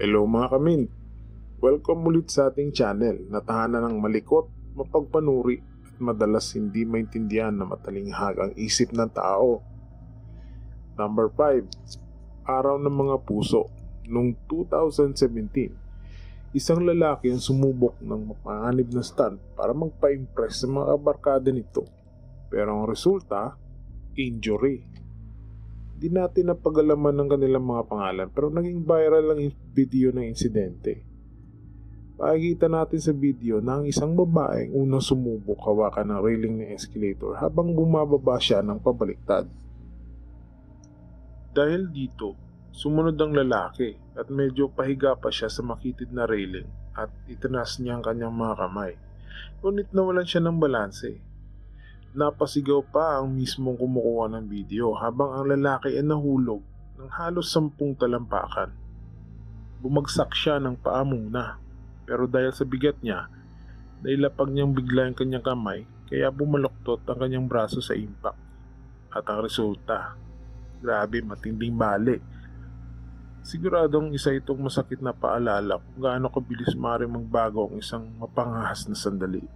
Hello mga kamint! Welcome ulit sa ating channel na tahanan ng malikot, mapagpanuri at madalas hindi maintindihan na matalinghag ang isip ng tao. Number 5. Araw ng mga puso. Noong 2017, isang lalaki ang sumubok ng mapanganib na stunt para magpa-impress sa mga barkada nito. Pero ang resulta, injury. Di natin napag-alaman ng kanilang mga pangalan pero naging viral lang yung video ng insidente. Makikita natin sa video na ang isang babaeng unang sumubok hawakan ng railing ng escalator habang bumababa siya ng pabaliktad. Dahil dito, sumunod ang lalaki at medyo pahiga pa siya sa makitid na railing at itanas niya ang kanyang mga kamay. Ngunit nawalan siya ng balanse. Napasigaw pa ang mismong kumukuha ng video habang ang lalaki ay nahulog ng halos 10 talampakan. Bumagsak siya ng paa muna pero dahil sa bigat niya, nailapag niyang bigla ang kanyang kamay kaya bumaloktot ang kanyang braso sa impact. At ang resulta, grabe matinding bali. Siguradong isa itong masakit na paalala kung gaano kabilis maaaring magbago ang isang mapangahas na sandali.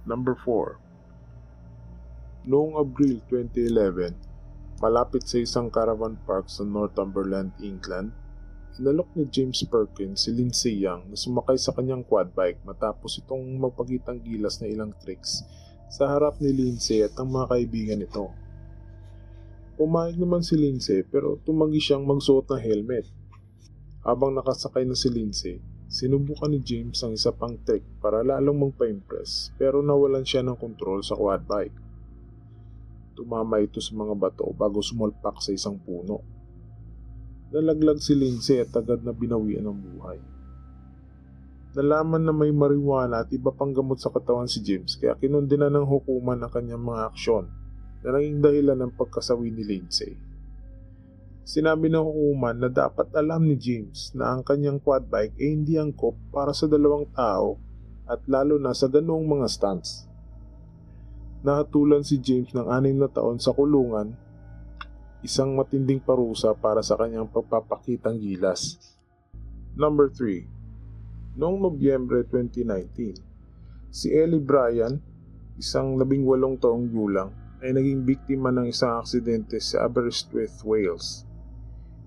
Number 4. Noong Abril 2011, malapit sa isang caravan park sa Northumberland, England, inalok ni James Perkins si Lindsay Young na sumakay sa kanyang quad bike matapos itong magpakitang gilas na ilang tricks sa harap ni Lindsay at ang mga kaibigan nito. Pumayag naman si Lindsay pero tumanggi siyang magsuot ng helmet. Habang nakasakay na si Lindsay, sinubukan ni James ang isa pang trick para lalong magpa-impress pero nawalan siya ng kontrol sa quad bike. Tumama ito sa mga bato bago sumulpak sa isang puno. Nalaglag si Lindsay at agad na binawian ng buhay. Nalaman na may marijuana at iba pang gamot sa katawan si James kaya kinundina ng hukuman ang kanyang mga aksyon na naging dahilan ng pagkasawi ni Lindsay. Sinabi ng hukuman na dapat alam ni James na ang kanyang quad bike ay hindi angkop para sa dalawang tao at lalo na sa ganoong mga stunts. Nahatulan si James ng 6 na taon sa kulungan, isang matinding parusa para sa kanyang pagpapakitang gilas. Number 3. Noong Nobyembre 2019, si Ellie Bryan, isang 18 taong gulang, ay naging biktima ng isang aksidente sa Aberystwyth, Wales.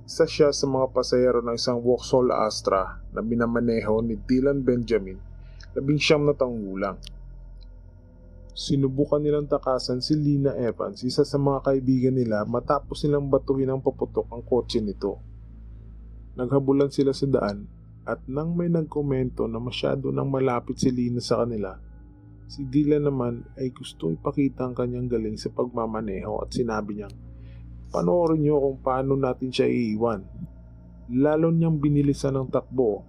Isa siya sa mga pasahero ng isang Vauxhall Astra na binamaneho ni Dylan Benjamin, 19 na taong gulang. Sinubukan nilang takasan si Lina Evans, isa sa mga kaibigan nila matapos nilang batuhin ng paputok ang kotse nito. Naghabulan sila sa daan at nang may nagkomento na masyado nang malapit si Lina sa kanila, si Dylan naman ay gusto ipakita ang kanyang galing sa pagmamaneho at sinabi niyang, "Panoorin niyo kung paano natin siya iiwan." Lalo niyang binilisan ng takbo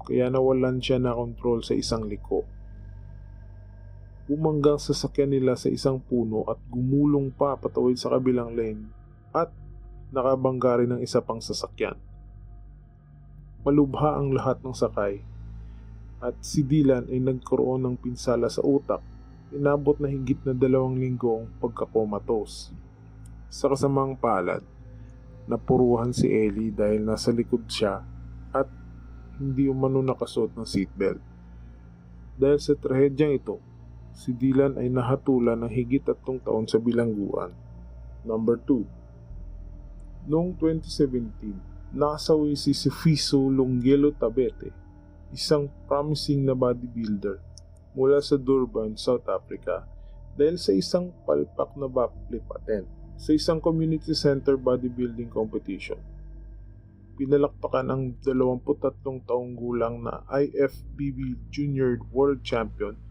kaya nawalan siya na kontrol sa isang liko. Bumanggang sa sasakyan nila sa isang puno at gumulong pa patawid sa kabilang lane at nakabangga rin ng isa pang sasakyan. Malubha ang lahat ng sakay at si Dylan ay nagkaroon ng pinsala sa utak, inabot na higit na 2 linggo ang pagkakomatos. Sa kasamang palad, napuruhan si Ellie dahil nasa likod siya at hindi umano nakasuot ng seatbelt. Dahil sa trahedyang ito, si Dylan ay nahatulan ng higit 3 taon sa bilangguan. Number 2. Noong 2017, nakasawi si Sifiso Longelo Tabete, isang promising na bodybuilder mula sa Durban, South Africa dahil sa isang palpak na backflip attempt sa isang community center bodybuilding competition. Pinalakpakan ang 23 taong gulang na IFBB Junior World Champion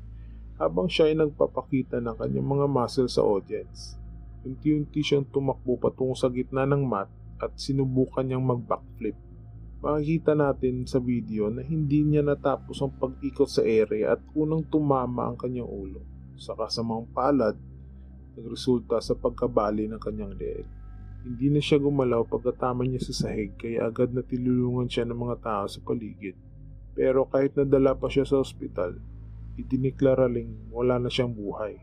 habang siya ay nagpapakita ng kanyang mga muscle sa audience. Unti-unti siyang tumakbo patungo sa gitna ng mat at sinubukan niyang mag-backflip. Makikita natin sa video na hindi niya natapos ang pag-ikot sa area at unang tumama ang kanyang ulo. Sa kasamang palad, nagresulta sa pagkabali ng kanyang leeg. Hindi na siya gumalaw pagkatama niya sa sahig kaya agad na tinulungan siya ng mga tao sa paligid. Pero kahit nadala pa siya sa ospital, idiniklara ring wala na siyang buhay.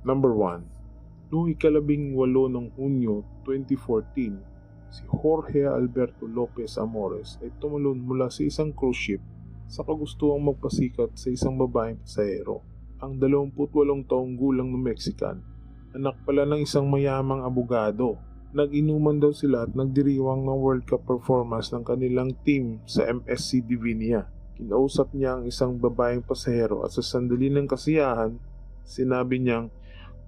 Number 1. Noong 18 ng Hunyo 2014, Si Jorge Alberto Lopez Amores ay tumalon mula sa isang cruise ship sa kagustuhang magpasikat sa isang babaeng pasahero. Ang 28 taong gulang na Mexican, anak pala ng isang mayamang abogado. Nag-inuman daw sila at nagdiriwang ng World Cup performance ng kanilang team sa MSC Divinia. Kinausap niya ang isang babaeng pasahero at sa sandali ng kasiyahan, sinabi niyang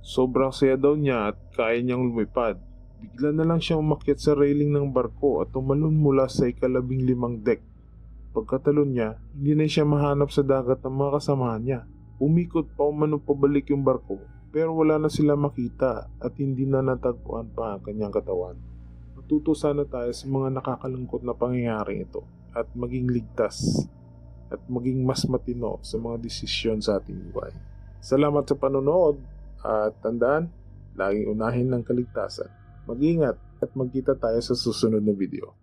sobrang saya daw niya at kaya niyang lumipad. Bigla na lang siyang umakyat sa railing ng barko at tumalon mula sa ika-15 deck. Pagkatalon niya, hindi na siya mahanap sa dagat ng mga kasama niya. Umikot pa umano pabalik yung barko pero wala na sila makita at hindi na natagpuan pa ang kanyang katawan. Matuto sana tayo sa mga nakakalungkot na pangyayaring ito at maging ligtas at maging mas matino sa mga desisyon sa ating buhay. Salamat sa panonood at tandaan, laging unahin ng kaligtasan. Mag-ingat at magkita tayo sa susunod na video.